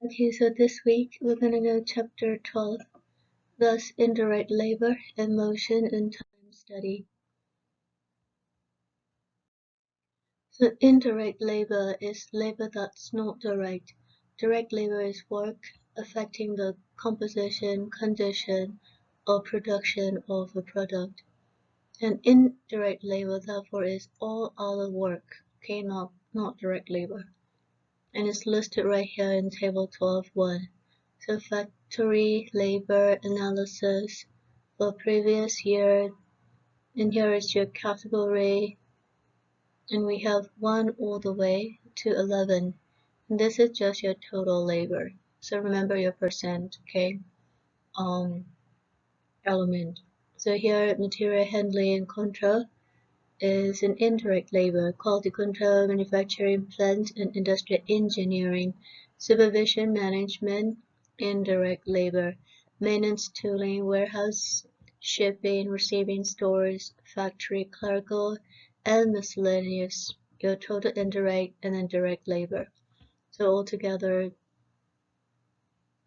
Okay, so this week we're gonna go chapter 12, thus indirect labor and motion and time study. So indirect labor is labor that's not direct. Direct labor is work affecting the composition, condition, or production of a product. And indirect labor therefore is all other work, okay, not direct labor. And it's listed right here in table 12.1. So factory labor analysis for previous year, and here is your category, and we have 1 all the way to 11. And this is just your total labor. So remember your percent, okay, element. So here material handling and control is an indirect labor, quality control, manufacturing, plant and industrial engineering, supervision, management, indirect labor, maintenance, tooling, warehouse, shipping, receiving, stores, factory, clerical, and miscellaneous, your total indirect and then direct labor. So altogether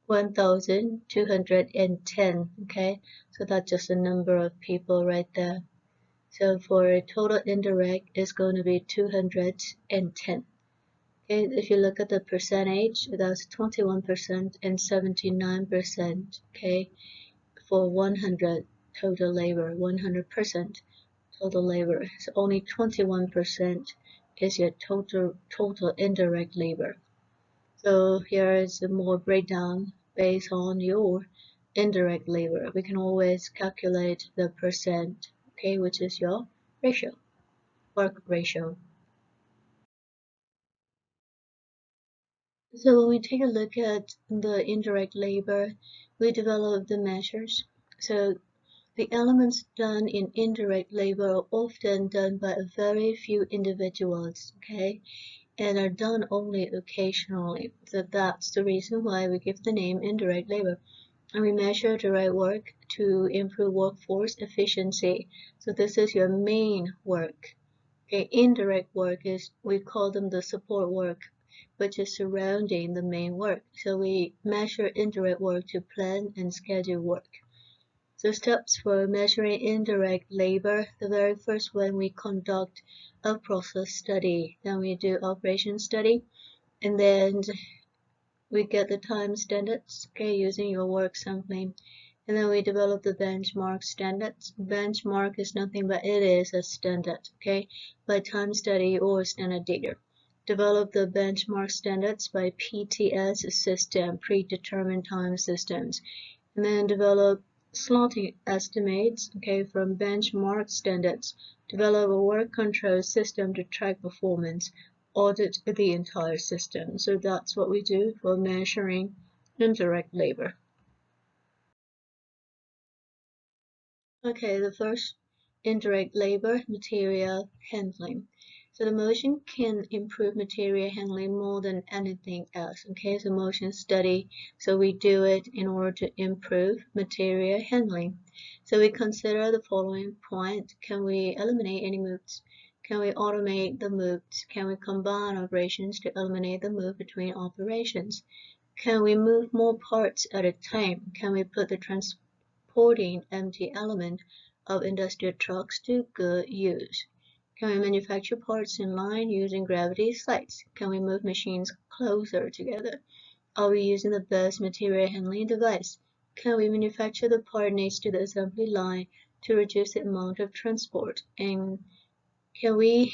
1,210, okay? So that's just the number of people right there. So for total indirect is going to be 210. Okay, if you look at the percentage, that's 21% and 79%, okay, for 100 total labor, 100% total labor. So only 21% is your total indirect labor. So here is a more breakdown based on your indirect labor. We can always calculate the percent, okay, which is your ratio, work ratio. So when we take a look at the indirect labor, we develop the measures. So the elements done in indirect labor are often done by a very few individuals, okay, and are done only occasionally. So that's the reason why we give the name indirect labor. And we measure direct work to improve workforce efficiency. So this is your main work. Okay, indirect work is, we call them the support work, which is surrounding the main work. So we measure indirect work to plan and schedule work. So steps for measuring indirect labor, the very first one, we conduct a process study, then we do operation study, and then we get the time standards, okay, using your work sampling. And then we develop the benchmark standards. Benchmark is nothing but it is a standard, okay, by time study or standard data. Develop the benchmark standards by PTS system, predetermined time systems. And then develop slotting estimates, okay, from benchmark standards. Develop a work control system to track performance. Audit the entire system. So that's what we do for measuring indirect labor. Okay, the first, indirect labor, material handling. So the motion can improve material handling more than anything else. Okay, so motion study. So we do it in order to improve material handling. So we consider the following point. Can we eliminate any moves? Can we automate the moves? Can we combine operations to eliminate the move between operations? Can we move more parts at a time? Can we put the transporting empty element of industrial trucks to good use? Can we manufacture parts in line using gravity slides? Can we move machines closer together? Are we using the best material handling device? Can we manufacture the part next to the assembly line to reduce the amount of transport? And can we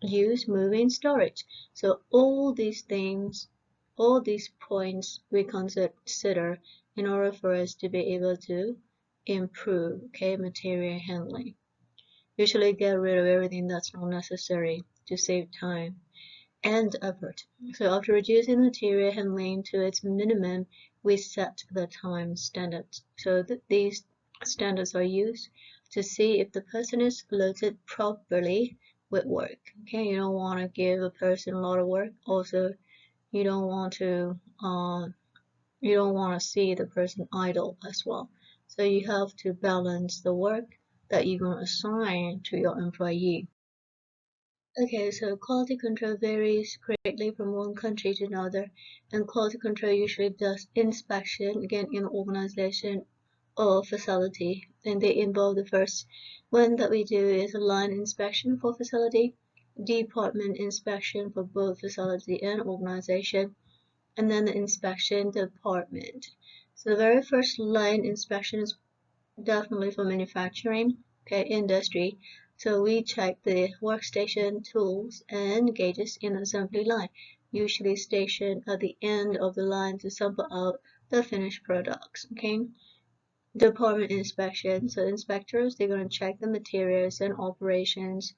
use moving storage? So all these things, all these points we consider in order for us to be able to improve, okay, material handling. Usually get rid of everything that's not necessary to save time and effort. So after reducing material handling to its minimum, we set the time standards. So these standards are used to see if the person is loaded properly with work. Okay, you don't want to give a person a lot of work. Also, you don't want to see the person idle as well. So you have to balance the work that you're going to assign to your employee. Okay, so quality control varies greatly from one country to another, and quality control usually does inspection, again, in organization or facility, and they involve the first one that we do is a line inspection for facility, department inspection for both facility and organization, and then the inspection department. So the very first line inspection is definitely for manufacturing, okay, industry. So we check the workstation tools and gauges in the assembly line, usually stationed at the end of the line to sample out the finished products, okay. Department inspection, so inspectors, they're going to check the materials and operations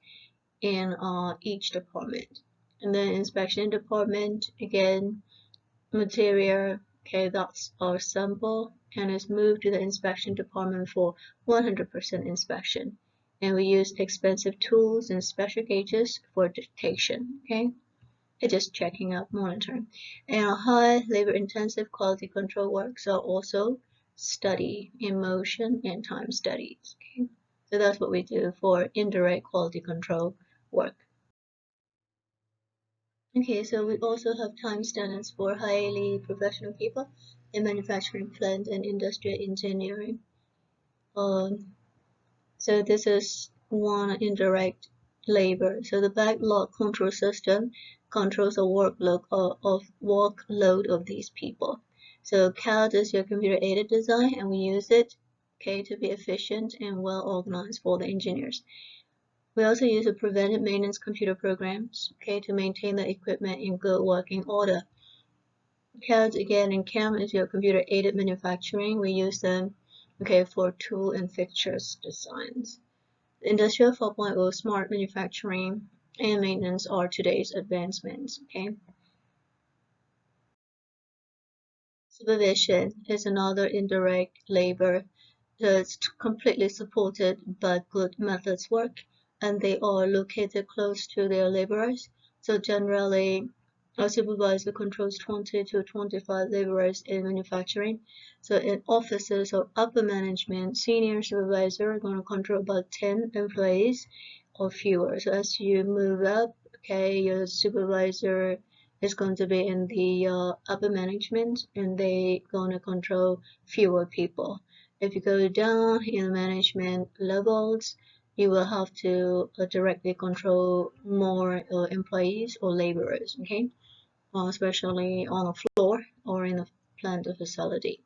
in each department. And then inspection department, again, material, okay, that's our sample, and is moved to the inspection department for 100% inspection. And we use expensive tools and special gauges for detection, okay? It's just checking out, monitoring. And high labor-intensive quality control works are also study, emotion, and time studies, okay? So that's what we do for indirect quality control work. Okay, so we also have time standards for highly professional people in manufacturing, plant, and industrial engineering. So this is one indirect labor. So the backlog control system controls the workload of these people. So CAD is your computer-aided design, and we use it, okay, to be efficient and well organized for the engineers. We also use a preventive maintenance computer programs, okay, to maintain the equipment in good working order. CAD again and CAM is your computer-aided manufacturing. We use them, okay, for tool and fixtures designs. Industrial 4.0 smart manufacturing and maintenance are today's advancements, okay. Supervision is another indirect labor that's completely supported by good methods work, and they are located close to their laborers. So generally, a supervisor controls 20 to 25 laborers in manufacturing. So in offices or upper management, senior supervisor are going to control about 10 employees or fewer. So as you move up, okay, your supervisor is going to be in the upper management, and they going to control fewer people. If you go down in management levels, you will have to directly control more employees or laborers, okay, especially on a floor or in a plant or facility.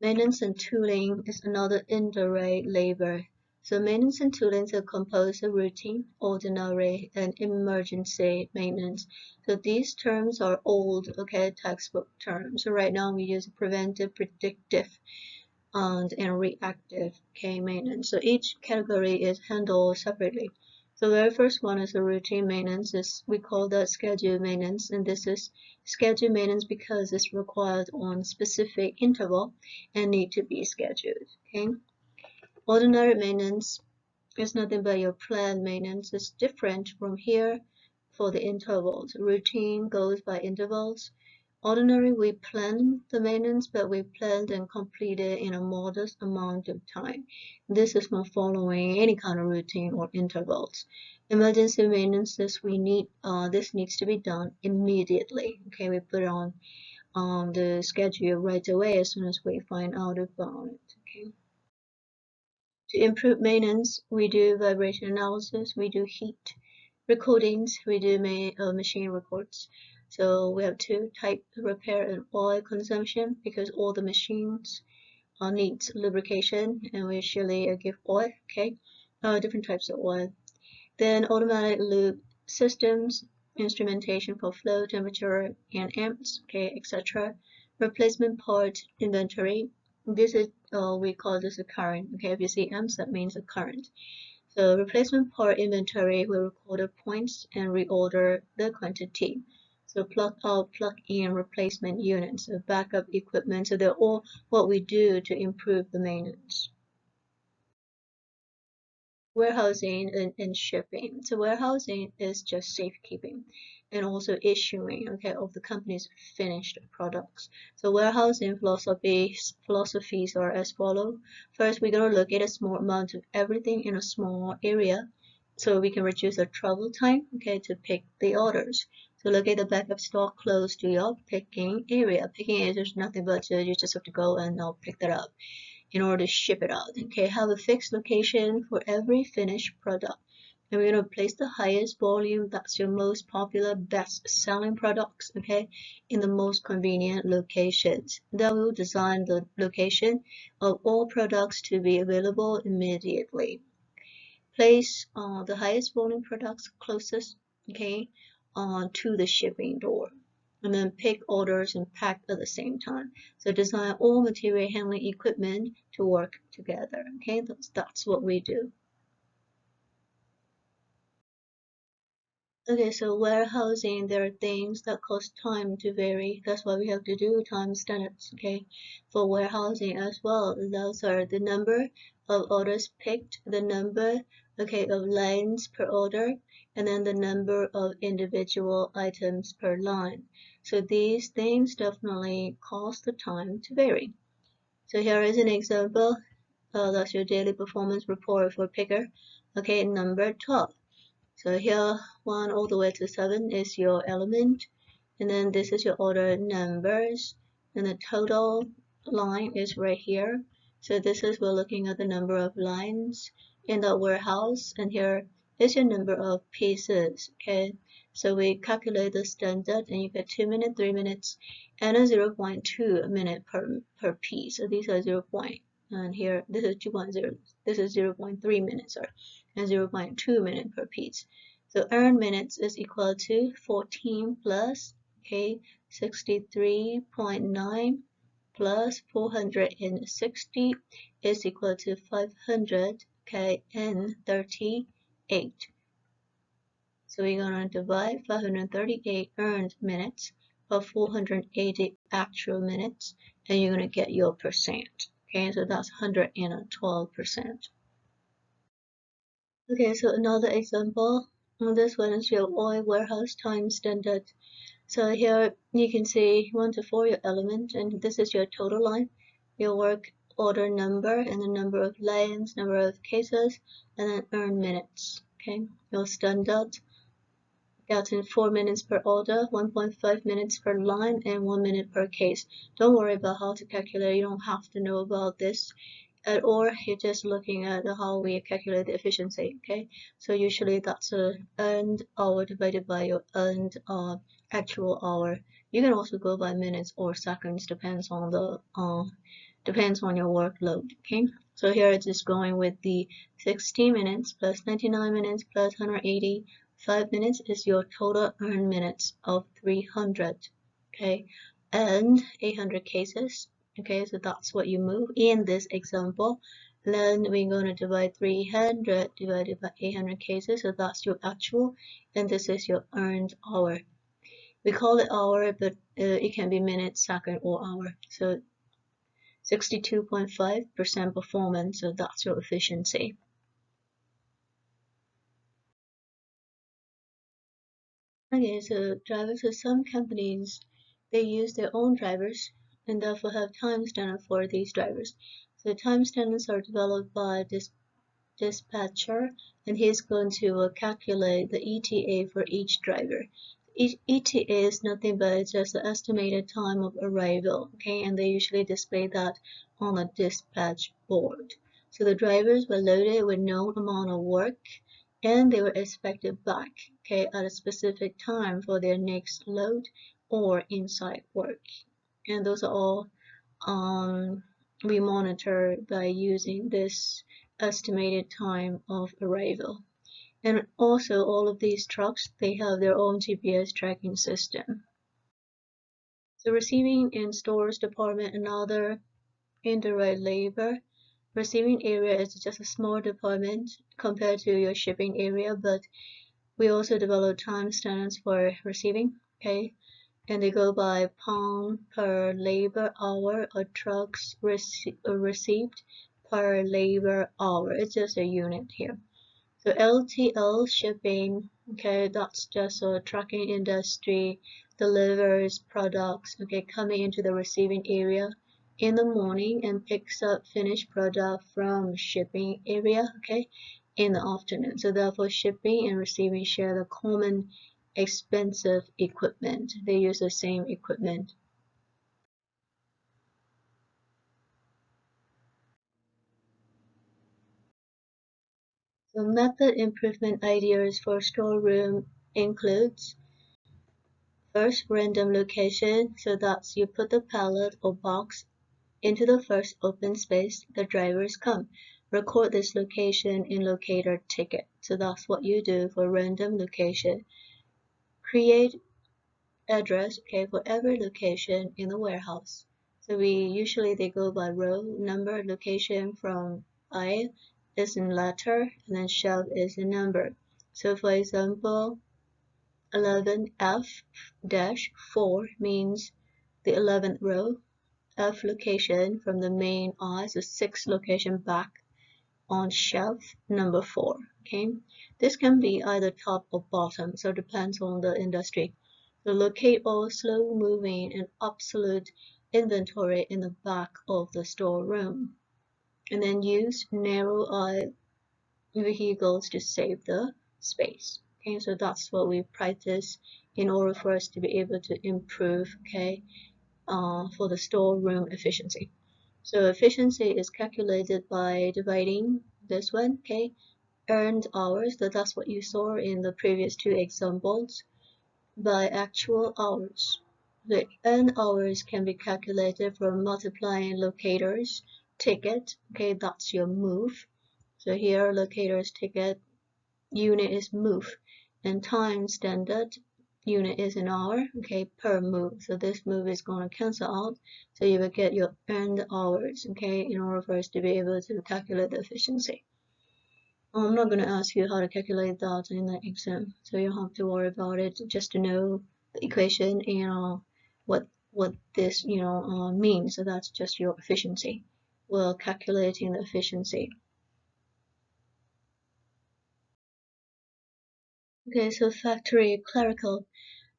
Maintenance and tooling is another indirect labor. So maintenance and tooling are composed of routine, ordinary, and emergency maintenance. So these terms are old, okay, textbook terms. So right now we use preventive, predictive, and reactive, okay, maintenance. So each category is handled separately. So the very first one is the routine maintenance. We call that scheduled maintenance, and this is scheduled maintenance because it's required on specific interval and need to be scheduled. Okay. Ordinary maintenance is nothing but your planned maintenance. It's different from here for the intervals. Routine goes by intervals. Ordinary, we plan the maintenance, but we planned and completed in a modest amount of time. This is not following any kind of routine or intervals. Emergency maintenance, this needs to be done immediately. Okay, we put it on the schedule right away as soon as we find out about it. Okay. To improve maintenance, we do vibration analysis, we do heat recordings, we do machine reports. So we have two types: repair and oil consumption, because all the machines needs lubrication, and we usually give oil, okay, different types of oil. Then automatic lube systems, instrumentation for flow, temperature, and amps, okay, etc. Replacement part inventory. This is we call this a current. Okay, if you see amps, that means a current. So replacement part inventory will record the points and reorder the quantity. So plug out, plug in replacement units, so backup equipment. So they're all what we do to improve the maintenance. Warehousing and shipping. So warehousing is just safekeeping and also issuing, okay, of the company's finished products. So warehousing philosophies are as follow. First, we're going to look at a small amount of everything in a small area. so we can reduce the travel time, okay, to pick the orders. So locate the backup stock close to your picking area. Picking area is nothing but you just have to go and pick that up in order to ship it out. Okay, have a fixed location for every finished product. And we're going to place the highest volume, that's your most popular, best selling products, okay, in the most convenient locations. Then we'll design the location of all products to be available immediately. Place the highest volume products closest, okay, to the shipping door. And then pick orders and pack at the same time. So design all material handling equipment to work together. Okay, that's what we do. Okay, so warehousing, there are things that cause time to vary. That's why we have to do time standards, okay? For warehousing as well, those are the number of orders picked, the number, okay, of lines per order, and then the number of individual items per line. So these things definitely cause the time to vary. So here is an example. That's your daily performance report for picker. Okay, number 12. So here 1 all the way to 7 is your element, and then this is your order numbers, and the total line is right here. So this is we're looking at the number of lines in the warehouse, and here is your number of pieces. Okay, so we calculate the standard, and you get 2 minutes, 3 minutes, and a 0.2 minute per piece. So these are 0. And here this is 2.0, this is 0.3 minutes, sorry, and 0.2 minute per piece. So earned minutes is equal to 14 plus 63.9 plus 460 is equal to 500 and 38. So we're going to divide 538 earned minutes by 480 actual minutes, and you're going to get your percent. Okay, so that's 112%. Okay, so another example. This one is your oil warehouse time standard. So here you can see 1 to 4 your element, and this is your total line, your work order number, and the number of lines, number of cases, and then earned minutes. Okay, your standard gets in 4 minutes per order, 1.5 minutes per line, and 1 minute per case. Don't worry about how to calculate, you don't have to know about this. Or you're just looking at how we calculate the efficiency, okay? So usually that's a earned hour divided by your earned actual hour. You can also go by minutes or seconds, depends on your workload, okay? So here it is going with the 60 minutes plus 99 minutes plus 180. 5 minutes is your total earned minutes of 300, okay? And 800 cases. Okay, so that's what you move in this example. Then we're going to divide 300 divided by 800 cases, so that's your actual, and this is your earned hour. We call it hour, but it can be minute, second, or hour. So 62.5% performance, so that's your efficiency. Okay, so drivers of some companies, they use their own drivers and therefore have time standard for these drivers. So time standards are developed by this dispatcher, and he's going to calculate the ETA for each driver. ETA is nothing but just the estimated time of arrival, okay, and they usually display that on a dispatch board. So the drivers were loaded with known amount of work, and they were expected back, okay, at a specific time for their next load or inside work. And those are all we monitor by using this estimated time of arrival. And also all of these trucks, they have their own GPS tracking system. So receiving and stores department, another indirect labor. Receiving area is just a small department compared to your shipping area, but we also develop time standards for receiving, okay? And they go by pound per labor hour or trucks received per labor hour. It's just a unit here. So LTL shipping, okay, that's just a trucking industry delivers products, okay, coming into the receiving area in the morning and picks up finished product from shipping area, okay, in the afternoon. So therefore, shipping and receiving share the common expensive equipment. They use the same equipment. So method improvement ideas for storeroom includes first, random location. So that's you put the pallet or box into the first open space the drivers come. Record this location in locator ticket. So that's what you do for random location. Create address, okay, for every location in the warehouse. So they go by row, number, location from I is in letter, and then shelf is in number. So for example, 11F-4 means the 11th row. F location from the main I, so 6 location back on shelf number 4. Okay, this can be either top or bottom, so it depends on the industry. So locate all slow moving and obsolete inventory in the back of the storeroom, and then use narrow aisle vehicles to save the space. Okay, so that's what we practice in order for us to be able to improve, okay, for the storeroom efficiency. So efficiency is calculated by dividing this one, okay, earned hours, that's what you saw in the previous two examples, by actual hours. The earned hours can be calculated from multiplying locators ticket, okay, that's your move. So here locators ticket unit is move, and time standard unit is an hour, okay, per move. So this move is going to cancel out, so you will get your earned hours, okay, in order for us to be able to calculate the efficiency. I'm not going to ask you how to calculate that in the exam, so you don't have to worry about it, just to know the equation and what this means. So that's just your efficiency. We're calculating the efficiency. Okay, so factory clerical.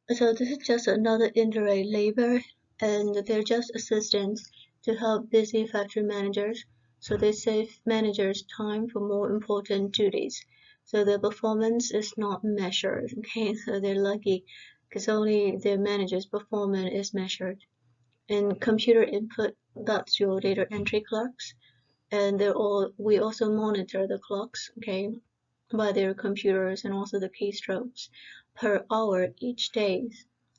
So this is just another indirect labor, and they're just assistants to help busy factory managers. So they save managers time for more important duties. So their performance is not measured. Okay, so they're lucky because only their manager's performance is measured. And computer input, that's your data entry clerks, and we also monitor the clocks, okay, by their computers, and also the keystrokes per hour each day.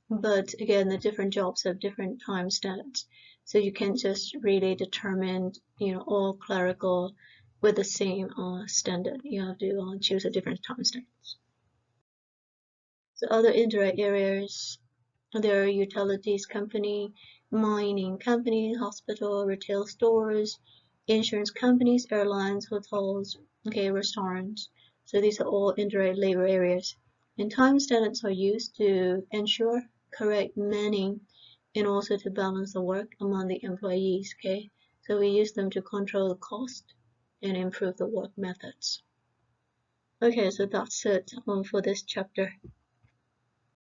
But again, the different jobs have different time standards, so you can't just really determine all clerical with the same standard. You have to choose a different time standards. So other indirect areas, there are utilities company, mining company, hospital, retail stores, insurance companies, airlines, hotels, okay, restaurants. So these are all indirect labor areas. And time standards are used to ensure correct manning and also to balance the work among the employees, okay? So we use them to control the cost and improve the work methods. Okay, so that's it for this chapter.